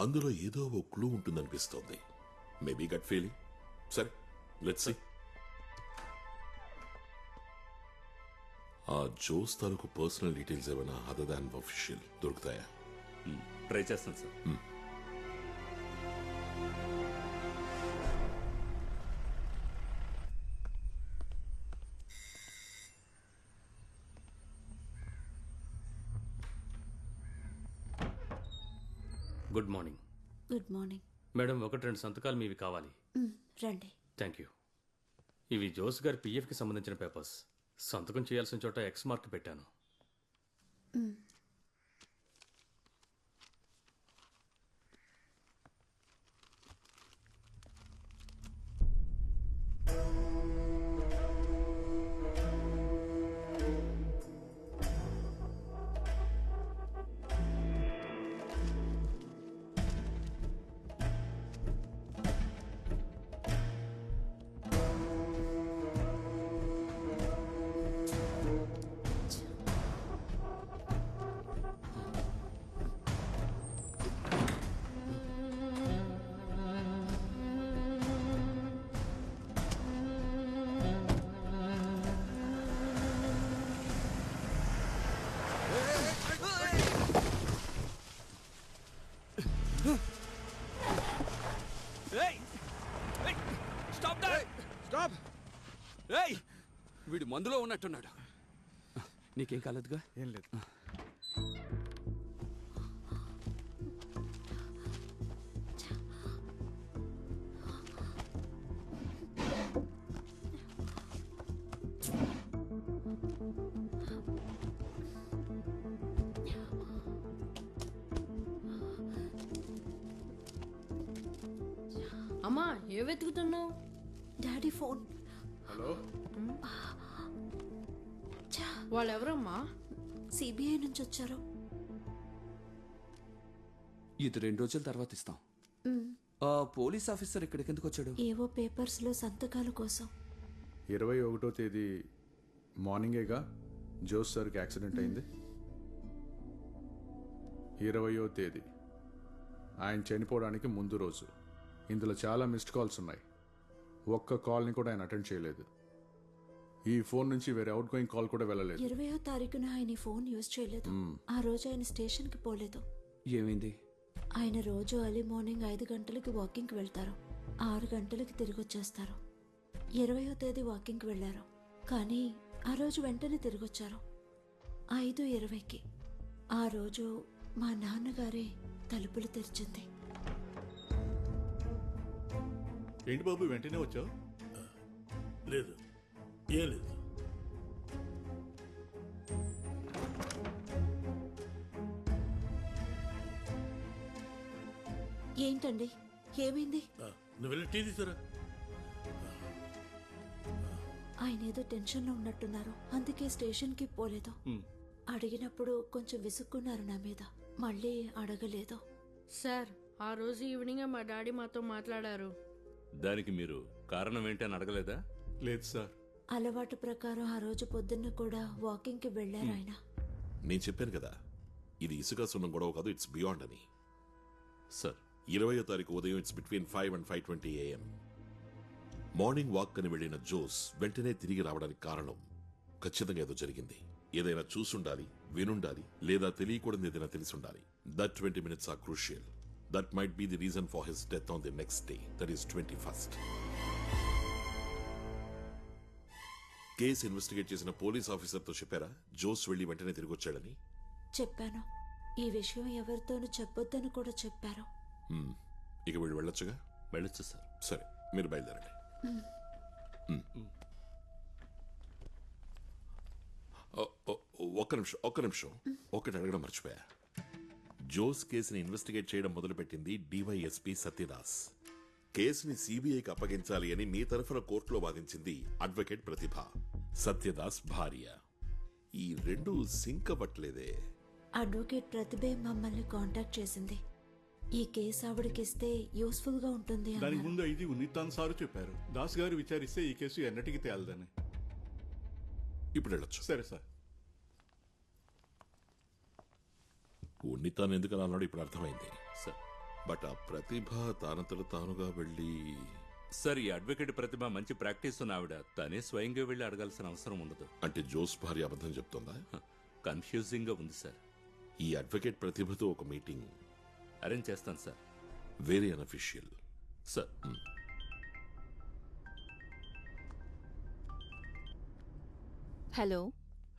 అందులో ఏదో ఓ క్లూ ఉంటుందనిపిస్తోంది. Maybe gut feeling. సరే, లెట్స్ సీ. ఆ జోస్ తాలూకు పర్సనల్ డీటెయిల్స్ ఏమైనా అదర్ దాన్ ఆఫీషియల్ దొరుకుతాయా? ట్రై చేస్తాను sir. Good morning. Good morning madam, 1-2 సంతకాలు మీవి కావాలి. రండి. Thank you. ఇవి జోస్ గారి పిఎఫ్కి సంబంధించిన పేపర్స్. సంతకం చేయాల్సిన చోట ఎక్స్ మార్క్ పెట్టాను. వీడు మందులో ఉన్నట్టున్నాడు. నీకేం కాలేదుగా? ఏం లేదు. అమ్మా, ఏ వెతుకుతున్నావు? Daddy phone. హలో, వాళ్ళెవరమ్మా? సిబిఐ నుంచి వచ్చారు. ఇది 2 రోజుల తర్వాత ఇస్తాం. పోలీస్ ఆఫీసర్ ఇక్కడికి ఎందుకు వచ్చాడు? ఏవో పేపర్స్ లో సంతకాల కోసం. 21వ తేదీ మార్నింగేగా జోస్ సార్కి యాక్సిడెంట్ అయింది. 20వ తేదీ ఆయన చనిపోవడానికి ముందు రోజు. ఇందులో చాలా మిస్డ్ కాల్స్ ఉన్నాయి. ఒక్క కాల్ని కూడా ఆయన అటెండ్ చేయలేదు. ఈ ఫోన్ నుంచి వేరే అవుట్ గోయింగ్ కాల్ కూడా వెళ్ళలేదు. 20వ తారీఖున ఆయన ఈ ఫోన్ యూజ్ చేయలేదు. ఆ రోజు ఆయన స్టేషన్ కి పోలేదు. ఏమైంది? ఆయన రోజు ఎర్లీ మార్నింగ్ 5 గంటలకి వాకింగ్ కి వెళ్తారు. 6 గంటలకి తిరిగి వచ్చేస్తారు. 20వ తేదీ వాకింగ్ కి వెళ్లారు, కానీ ఆ రోజు వెంటనే తిరిగి వచ్చారు 5:20కి. ఆ రోజు మా నాన్నగారే తలుపులు తెరిచింది. ఏంటి బాబు వెంటనే వచ్చావు? లేదు, ఏం లేదు. ఏంటండి, ఏమైంది? నువ్వు వెళ్ళి టీ తీసుకురా. ఆయన ఏదో టెన్షన్లో ఉన్నట్టున్నారు, అందుకే స్టేషన్కి పోలేదు. అడిగినప్పుడు కొంచెం విసుక్కున్నారు నా మీద, మళ్ళీ అడగలేదు. సార్, ఆ రోజు ఈవినింగ్ మా డాడీ మాతో మాట్లాడారు. దానికి మీరు కారణం ఏంటి అని అడగలేదా? లేదు సార్. అలవాటు ప్రకారం ఆ రోజు పొద్దున్న కూడా వాకింగ్ కి వెళ్లారు ఆయన. నేను చెప్పాను కదా, ఇది ఇసుక సున్నం గొడవ కాదు, ఇట్స్ బియాండ్ అని. సార్, 20వ తారీఖు ఉదయం it's between 5 and 5:20 AM morning walk అని వెళ్లిన జోస్ వెంటనే తిరిగి రావడానికి కారణం ఖచ్చితంగా ఏదో జరిగింది. ఏదైనా చూసుండాలి, వినుండాలి, లేదా తెలియకూడదు ఏదైనా తెలిసుండాలి. That 20 minutes are crucial. That might be the reason for his death on the next day, that is 21st. Case investigate చేసిన పోలీస్ ఆఫీసర్తో చెప్పారా జోస్ వెళ్లి వెంటనే తిరిగి వచ్చాడని? చెప్పాను. ఈ విషయం ఎవరితోనూ చెప్పొద్దని కూడా చెప్పారు. ఇక వీళ్ళు వెళ్ళొచ్చుగా? వెళ్ళొచ్చు సార్. సరే, మీరు బయలుదేరండి. ఒక్క నిమిషం ఒకటి అడగడం మర్చిపోయా. జోస్ కేసుని ఇన్వెస్టిగేట్ చేయడం మొదలుపెట్టింది డివైఎస్పీ సత్యదాస్. కేసుని సిబిఐకి అప్పగించాలి అని మీ తరఫున కోర్టులో వాదించింది అడ్వకేట్ ప్రతిభ, సత్యదాస్ భార్య. ఈ రెండు సింక్ అవ్వట్లేదే. అడ్వకేట్ ప్రతిభే మమ్మల్ని కాంటాక్ట్ చేసింది. ఈ కేసు ఆవిడకిస్తే యూస్ఫుల్ గా ఉంటుంది దానికి అన్నారు. ముందు ఇది ఉన్నితాన్ సారు చెప్పారు. దాస్ గారు విచారిస్తే ఈ కేసు ఎన్నటికి తేలదని. ఇప్పుడు వెళ్ళొచ్చు. సరే సార్. ఉన్నితాన్ ఎందుకని అన్నాడు ఇప్పుడు అర్థమైంది. సార్, బట్ ఆ ప్రతిభ తానంతట తానుగా వెళ్ళి సార్, ఈ అడ్వకేట్ ప్రతిభ మంచి ప్రాక్టీస్ ఉన్న ఆవిడ తనే స్వయంగా వెళ్ళి అడగాల్సిన అవసరం ఉండదు. అంటే జోస్ భార్య అబద్ధం చెప్తుందా? కన్ఫ్యూజింగ్ గా ఉంది సార్. ఈ అడ్వకేట్ ప్రతిభతో ఒక మీటింగ్ అరేంజ్ చేస్తాను sir. Very unofficial. Sir, hello.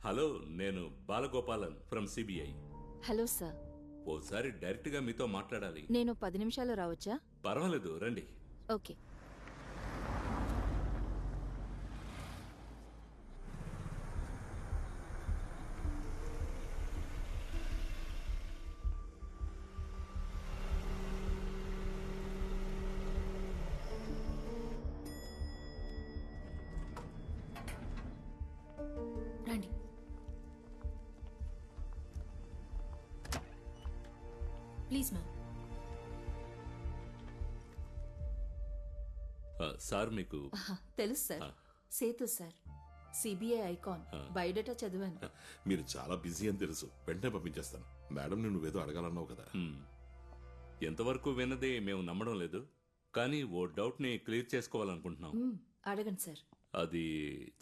Hello, నేను Balagopalan from CBI. Hello sir. ఓసారి డైరెక్ట్ గా మీతో మాట్లాడాలి. నేను 10 నిమిషాలు రావచ్చా? పర్వాలేదు, రండి. ఓకే. రండి. Please ma'am. సార్, మీకు తెలుసు sir. Sethu sir, CBI icon. Biodata చదివాను. మీరు చాలా బిజీ అని తెలుసు. వెంటనే పంపించేస్తాను. మేడం, నువ్వేదో అడగాలన్నావు కదా. ఎంతవరకు విన్నదే మేము నమ్మడం లేదు, కానీ ఓ డౌట్ ని క్లియర్ చేసుకోవాలనుకుంటున్నాం. అడగండి సార్. అది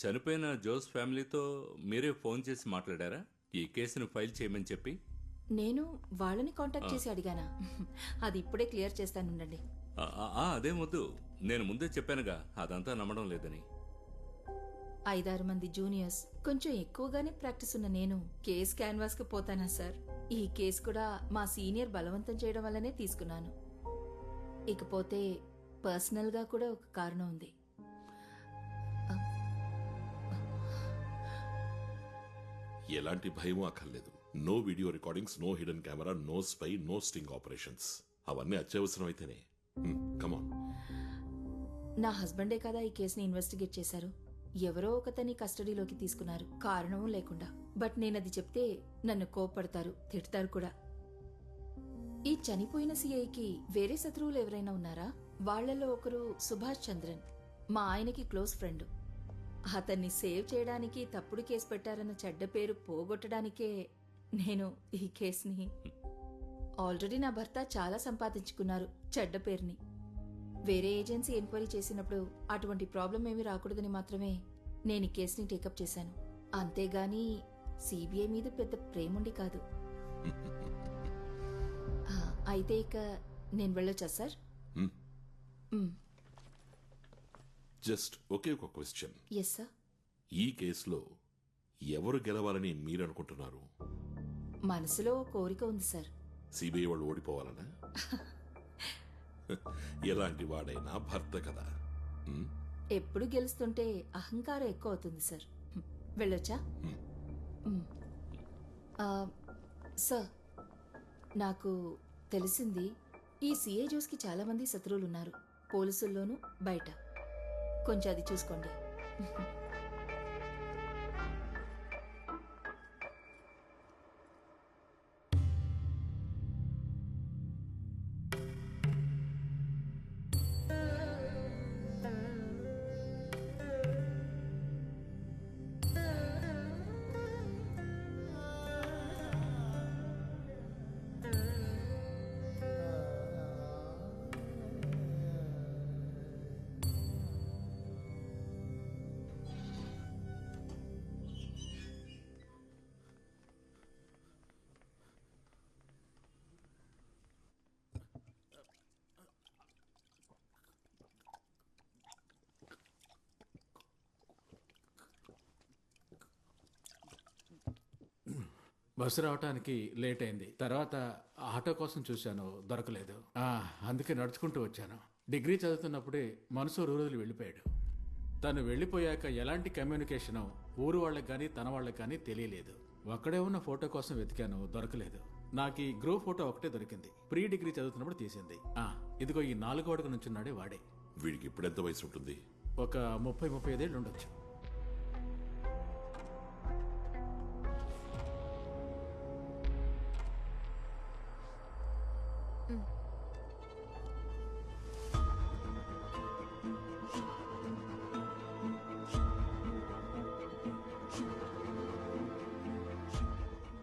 చనిపోయిన జోస్ ఫ్యామిలీతో మీరే ఫోన్ చేసి మాట్లాడారా ఈ కేసును ఫైల్ చేయమని చెప్పి? నేను వాళ్ళని కాంటాక్ట్ చేసి అడిగానా? అది ఇప్పుడే క్లియర్ చేస్తానుండండి. అదేం వద్దు, నేను ముందే చెప్పానుగా అదంతా నమ్మడం లేదని. 5-6 మంది జూనియర్స్, కొంచెం ఎక్కువగానే ప్రాక్టీస్ ఉన్న నేను కేస్ క్యాన్వాస్ కి పోతానా సార్? ఈ కేసు కూడా మా సీనియర్ బలవంతం చేయడం వల్లనే తీసుకున్నాను. ఇకపోతే పర్సనల్ గా కూడా ఒక కారణం ఉంది. ఎలాంటి భయమూ అక్కర్లేదు. No video recordings, no hidden camera, no spy, no sting operations. అవన్నీ అత్యవసరం అయితేనే. కమాన్. నా హస్బెండే కదా ఈ కేసుని ఇన్వెస్టిగేట్ చేశారు. ఎవరో ఒకతని కస్టడీలోకి తీసుకున్నారు, కారణం లేకుండా. బట్ నేనది చెప్తే నన్ను కోప్పడతారు, తిడతారు కూడా. ఈ చనిపోయిన సిఐకి వేరే శత్రువులు ఎవరైనా ఉన్నారా? వాళ్లలో ఒకరు సుభాష్ చంద్రన్, మా ఆయనకి క్లోజ్ ఫ్రెండ్. అతన్ని సేవ్ చేయడానికి తప్పుడు కేసు పెట్టారన్న చెడ్డ పేరు పోగొట్టడానికే నేను ఈ కేసుని. ఆల్రెడీ నా భర్త చాలా సంపాదించుకున్నారు చెడ్డ పేరుని. వేరే ఏజెన్సీ ఎంక్వైరీ చేసినప్పుడు అటువంటి ప్రాబ్లం ఏమీ రాకూడదని మాత్రమే నేను ఈ కేసుని టేకప్ చేశాను. అంతేగాని సిబిఐ మీద పెద్ద ప్రేముండి కాదు. అయితే ఇక నేను వెళ్ళొచ్చా సార్? జస్ట్ ఒకే ఒక క్వశ్చన్. Yes sir. ఈ కేసులో ఎవరు గెలవాలని మీరనుకుంటున్నారు? మనసులో కోరిక ఉంది సార్. సిబిఐ వాళ్ళు ఓడిపోవాలనా? ఎలాంటి వాడైనా భర్త కదా. ఎప్పుడు గెలుస్తుంటే అహంకారం ఎక్కువ అవుతుంది సార్. వెళ్ళొచ్చా? సార్, నాకు తెలిసింది ఈ సిఐ జోస్కి చాలా మంది శత్రువులున్నారు, పోలీసుల్లోనూ బయట. కొంచెం అది చూసుకోండి. బస్సు రావటానికి లేట్ అయింది. తర్వాత ఆటో కోసం చూశాను, దొరకలేదు. అందుకే నడుచుకుంటూ వచ్చాను. డిగ్రీ చదువుతున్నప్పుడే మనసు రోజులు వెళ్ళిపోయాడు. తను వెళ్ళిపోయాక ఎలాంటి కమ్యూనికేషను ఊరు వాళ్ళకి కానీ తన వాళ్ళకి కానీ తెలియలేదు. ఒక్కడే ఉన్న ఫోటో కోసం వెతికాను, దొరకలేదు. నాకు ఈ గ్రూప్ ఫోటో ఒకటే దొరికింది. ప్రీ డిగ్రీ చదువుతున్నప్పుడు తీసింది. ఇదిగో ఈ 4వ అడుగు నుంచున్నాడే వాడే. వీడికి ఇప్పుడెంత వయసు ఉంటుంది? ఒక 30-35 ఏళ్ళు ఉండొచ్చు.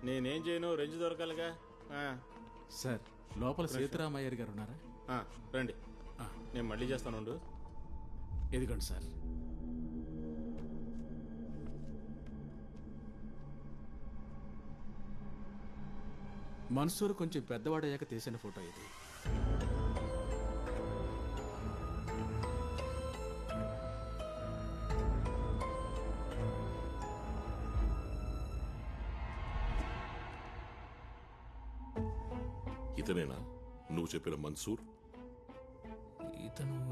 నేనేం చేయను, రెంజ్ దొరకాలిగా. సార్, లోపల సీతారామయ్యర్ గారు ఉన్నారా? రండి, నేను మళ్ళీ చేస్తాను. ఇదిగోండి సార్. మన్సూర్ కొంచెం పెద్దవాడయ్యాక తీసిన ఫోటో ఇది. ఇతనేనా నువ్వు చెప్పిన మన్సూర్?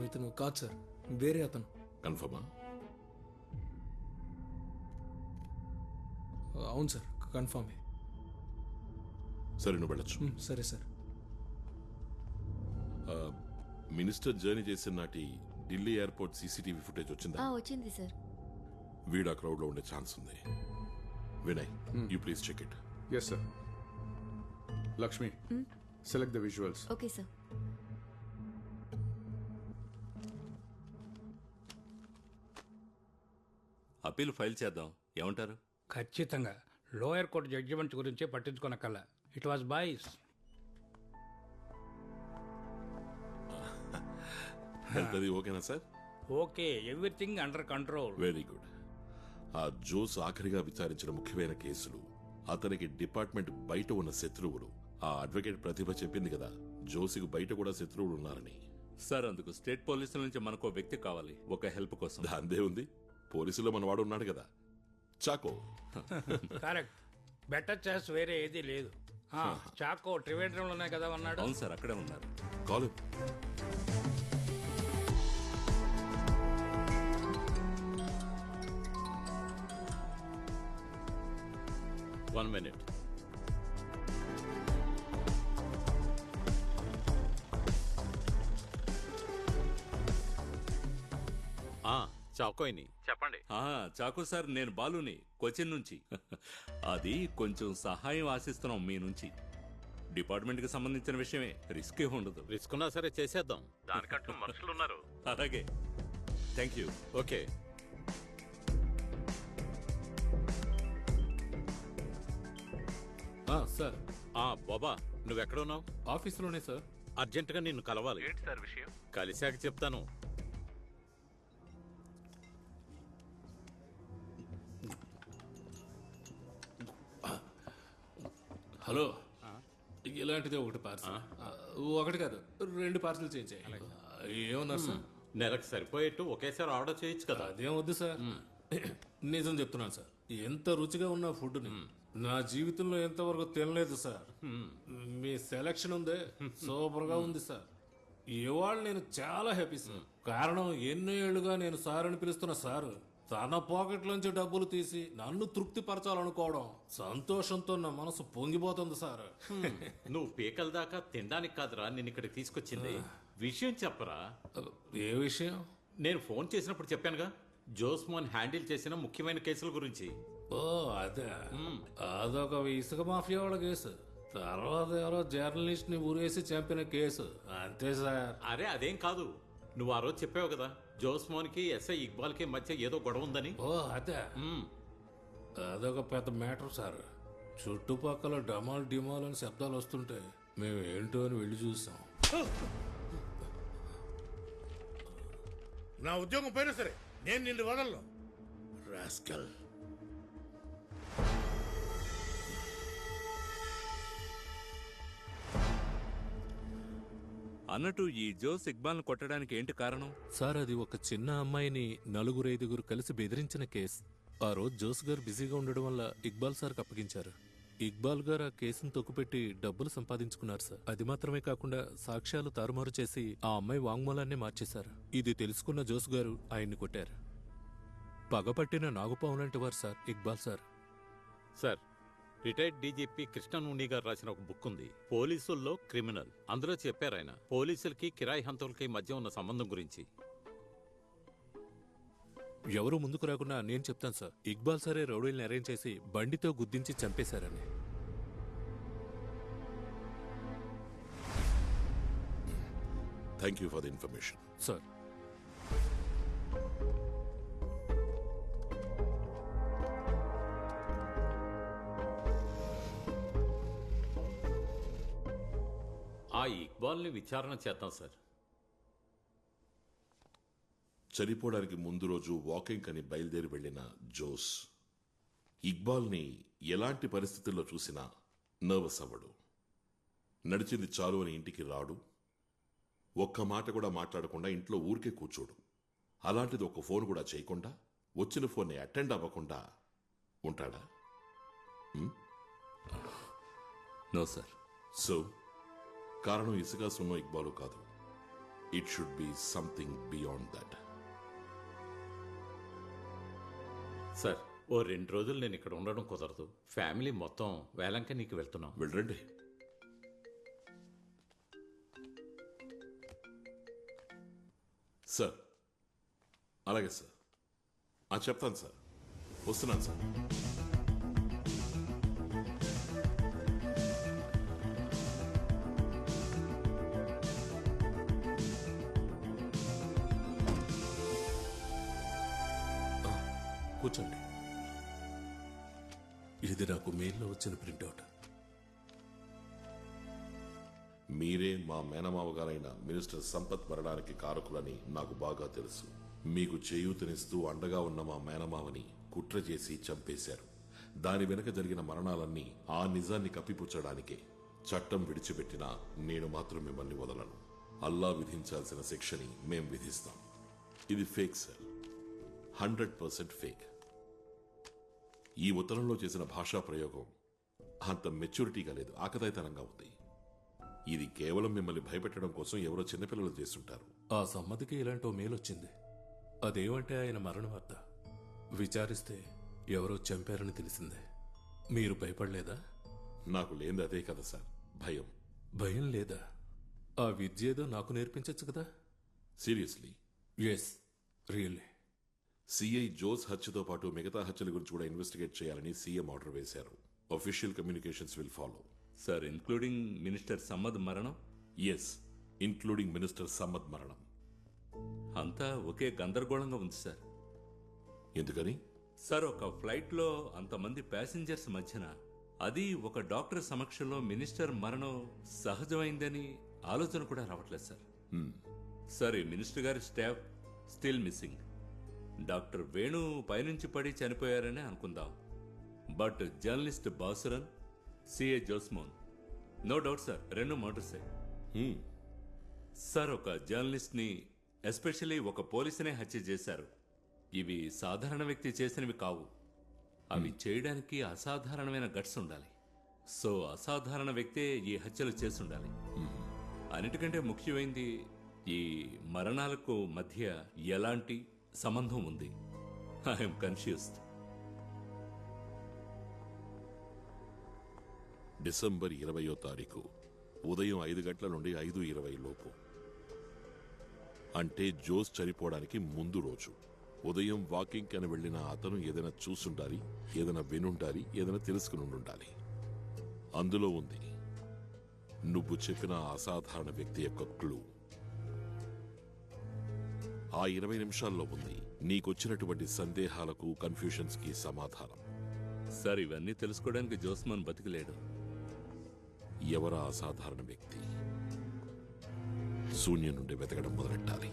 ఇతను కాదు సార్, వేరే అతను. కన్ఫర్మా? అవును సార్, కన్ఫర్మే. సరే, నువ్వు వెళ్ళొచ్చు. సరే సార్. మినిస్టర్ జర్నీ చేసిన నాటి ఢిల్లీ ఎయిర్పోర్ట్ సీసీటీవీ ఫుటేజ్ వచ్చిందా? వచ్చింది సార్. వీడు ఆ క్రౌడ్ లో ఉండే ఛాన్స్ ఉంది. Vinay, you please check it. Yes sir. Lakshmi, select the visuals. Okay sir. Appeal file చేద్దాం, ఏమంటారు? ఖచ్చితంగా లోయర్ కోర్టు జడ్జిమెంట్ గురించి పట్టించుకోనక్కల. It was boys. హెల్త్ అది ఓకేనా sir? Okay, everything under control. Very good. ఆ జోస్ ఆఖరిగా విచారించిన ముఖ్యమైన కేసులు, అతనికి డిపార్ట్మెంట్ బయట ఉన్న శత్రువులు. ఆ అడ్వకేట్ ప్రతిభ చెప్పింది కదా, జోసికి బయట కూడా శత్రువులు ఉన్నారని. సార్, అందుకు స్టేట్ పోలీసుల నుంచి మనకు వ్యక్తి కావాలి, ఒక హెల్ప్ కోసం. దాందే ఉంది, పోలీసులో మనవాడు ఉన్నాడు కదా, చాకో. కరెక్ట్. బెటర్ చాయిస్ వేరే ఏదీ లేదు. చాకో ట్రివేండ్రంలోనే కదా ఉన్నాడు. అవును సార్, అక్కడే ఉన్నారు. కాల్. 1 minute. చాకోయిని చెప్పండి. చాకో సార్, నేను బాలుని, కొచ్చిన్ నుంచి. అది కొంచెం సహాయం ఆశిస్తున్నాం మీ నుంచి. డిపార్ట్మెంట్ కి సంబంధించిన విషయమే, రిస్క్ ఏ ఉండదు. రిస్క్ ఉన్నా సరే చేసేద్దాం, దానికంటూ మనుషులు ఉన్నారు. అలాగే, థ్యాంక్ యూ. ఓకే. సార్. బాబా, నువ్వెక్కడున్నావు? ఆఫీసులోనే సార్. అర్జెంటుగా నిన్ను కలవాలి. ఏంటి సార్ విషయం? కలిశాక చెప్తాను. హలో, ఇలాంటిదే ఒకటి పార్సల్. ఒకటి కాదు, 2 పార్సల్ చేయించాయి. ఏమన్నారు సార్? నెలకు సరిపోయేట్టు ఒకేసారి ఆర్డర్ చేయొచ్చు కదా. అదేం వద్దు సార్. నిజం చెప్తున్నాను సార్, ఎంత రుచిగా ఉన్న ఫుడ్ని నా జీవితంలో ఎంతవరకు తినలేదు సార్. మీ సెలక్షన్ ఉందే, సూపర్ గా ఉంది సార్. ఇవాళ నేను చాలా హ్యాపీ సార్. కారణం, ఎన్నో ఏళ్లుగా నేను సార్ అని పిలుస్తున్న సారు తన పాకెట్లోంచి డబ్బులు తీసి నన్ను తృప్తి పరచాలనుకోవడం, సంతోషంతో నా మనసు పొంగిపోతుంది సార్. నువ్వు పీకల దాకా తినడానికి కాదురా నిన్ను ఇక్కడికి తీసుకొచ్చింది. విషయం చెప్పరా. ఏ విషయం? నేను ఫోన్ చేసినప్పుడు చెప్పానుగా, జోస్మోన్ హ్యాండిల్ చేసిన ముఖ్యమైన కేసుల గురించి. ఓ అదే, అదొక ఇసుక మాఫియా వాళ్ళ కేసు. తర్వాత ఎవరో జర్నలిస్ట్ ని ఊరేసి చంపిన కేసు, అంతే సార్. అరే అదేం కాదు, నువ్వు ఆ రోజు చెప్పావు కదా జోస్మోన్ కి ఎస్ఐ ఇక్బాల్ కి మధ్య ఏదో గొడవ ఉందని. ఓ అదే, అదొక పెద్ద మ్యాటర్ సార్. చుట్టుపక్కల డమాల్ డిమాల్ అని శబ్దాలు వస్తుంటే మేము ఏంటో అని వెళ్ళి చూసాం. నా ఉద్యోగం పోయినా సరే నేను నిన్ను వదలను, రాస్కల్. అన్నట్టు ఈ జోస్ ఇక్బాల్ను కొట్టడానికి ఏంటి కారణం? సార్, అది ఒక చిన్న అమ్మాయిని 4-5 కలిసి బెదిరించిన కేసు. ఆ రోజు జోస్ గారు బిజీగా ఉండడం వల్ల ఇక్బాల్ సార్కి అప్పగించారు. ఇక్బాల్ గారు ఆ కేసును తొక్కుపెట్టి డబ్బులు సంపాదించుకున్నారు సార్. అది మాత్రమే కాకుండా సాక్ష్యాలు తారుమారు చేసి ఆ అమ్మాయి వాంగ్మూలాన్ని మార్చేశారు. ఇది తెలుసుకున్న జోస్ గారు ఆయన్ని కొట్టారు. పగపట్టిన నాగుపాము లాంటి వారు sir Iqbal sir. Sir, retired DGP కృష్ణనుని గారు రాసిన ఒక బుక్ ఉంది, పోలీసుల్లో క్రిమినల్. అందులో చెప్పారు ఆయన పోలీసులకి కిరాయి హంతకులకి మధ్య ఉన్న సంబంధం గురించి. ఎవరు ముందుకు రాకుండా నేను చెప్తాను సార్, ఇక్బాల్ సరే రౌడీల్ని అరేంజ్ చేసి బండితో గుద్దించి చంపేశారని. Thank you for the information sir. ఆ ఇక్బాల్ని విచారణ చేద్దాం సార్. చనిపోవడానికి ముందు రోజు వాకింగ్ అని బయలుదేరి వెళ్లిన జోస్ ఇక్బాల్ని ఎలాంటి పరిస్థితుల్లో చూసినా నర్వస్ అవ్వడు. నడిచింది చాలు అని ఇంటికి రాడు. ఒక్క మాట కూడా మాట్లాడకుండా ఇంట్లో ఊరికే కూర్చోడు. అలాంటిది ఒక ఫోన్ కూడా చేయకుండా, వచ్చిన ఫోన్ని అటెండ్ అవ్వకుండా ఉంటాడా? No sir. సో కారణం ఇసుక సున్నో ఇక్బాలు కాదు. It should be something beyond that. Sir, ఓ 2 రోజులు నేను ఇక్కడ ఉండడం కుదరదు. ఫ్యామిలీ మొత్తం వేలంకనీకి వెళ్తున్నాం. వెళ్ళండి. సార్, అలాగే సార్. చెప్తాను సార్. వస్తున్నాను సార్. కూర్చోండి. ఇది నాకు మెయిల్లో వచ్చిన ప్రింట్అవుట్. మీరే మా మేనమావ గారైన మినిస్టర్ సంపత్ మరణానికి కారకులని నాకు బాగా తెలుసు. మీకు చేయూతనిస్తూ అండగా ఉన్న మా మేనమావని కుట్ర చేసి చంపేశారు. దాని వెనుక జరిగిన మరణాలన్నీ ఆ నిజాన్ని కప్పిపుచ్చడానికే. చట్టం విడిచిపెట్టినా నేను మాత్రం మిమ్మల్ని వదలను. అల్లా విధించాల్సిన శిక్షని మేం విధిస్తాం. ఇది ఫేక్ సార్, 100% ఫేక్. ఈ ఉత్తరంలో చేసిన భాషా ప్రయోగం అంత మెచ్యూరిటీగా లేదు, ఆకతాయితనంగా ఉంది. ఇది కేవలం మిమ్మల్ని భయపెట్టడం కోసం ఎవరో చిన్నపిల్లలు చేస్తుంటారు. ఆ సమ్మతికి ఇలాంటి ఓ మెయిల్ వచ్చింది. అదేమంటే ఆయన మరణ వార్త. విచారిస్తే ఎవరో చంపారని తెలిసిందే. మీరు భయపడలేదా? నాకు లేనిది అదే కదా సార్, భయం. భయం లేదా? ఆ విద్య ఏదో నాకు నేర్పించచ్చు కదా. Seriously? Yes, really. CI Jose హత్యతో పాటు మిగతా హత్యల గురించి కూడా ఇన్వెస్టిగేట్ చేయాలని సీఎం ఆర్డర్ వేశారు. Official communications will follow. Sir, including minister Samad మరణం? ఎస్, ఇన్క్లూడింగ్ మినిస్టర్ సమ్మద్ మరణం. అంతా ఒకే గందరగోళంగా ఉంది సార్. ఎందుకని? సార్, ఒక ఫ్లైట్లో అంతమంది ప్యాసింజర్స్ మధ్యన, అది ఒక డాక్టర్ సమక్షంలో మినిస్టర్ మరణం సహజమైందని ఆలోచన కూడా రావట్లేదు సార్. సార్, ఈ మినిస్టర్ గారి staff still missing. Doctor Venu పైనుంచి పడి చనిపోయారని అనుకుందాం. బట్ జర్నలిస్ట్ బాసురన్, CA Josemon, no doubt sir, 2 మర్డర్సే. సార్, ఒక జర్నలిస్ట్ ని, ఎస్పెషల్లీ ఒక పోలీసునే హత్య చేశారు. ఇవి సాధారణ వ్యక్తి చేసినవి కావు. అవి చేయడానికి అసాధారణమైన గట్స్ ఉండాలి. సో అసాధారణ వ్యక్తే ఈ హత్యలు చేస్తుండాలి. అన్నిటికంటే ముఖ్యమైనది, ఈ మరణాలకు మధ్య ఎలాంటి సంబంధం ఉంది? I'm confused. డిసెంబర్ 20వ తారీఖు ఉదయం 5 గంటల నుండి 5:20 లోపు, అంటే జోస్ చనిపోవడానికి ముందు రోజు ఉదయం వాకింగ్ అని వెళ్లిన అతను ఏదైనా చూసుండాలి, ఏదైనా వినుండాలి, ఏదైనా తెలుసుకుని ఉండాలి. అందులో ఉంది నువ్వు చెప్పిన అసాధారణ వ్యక్తి యొక్క క్లూ. ఆ 20 నిమిషాల్లో ఉంది నీకొచ్చినటువంటి సందేహాలకు, కన్ఫ్యూషన్స్ కి సమాధానం. సార్, ఇవన్నీ తెలుసుకోవడానికి జోస్మాన్ బతికిలేడు. ఎవరా అసాధారణ వ్యక్తి? శూన్యం నుండి వెతకడం మొదలెట్టాలి.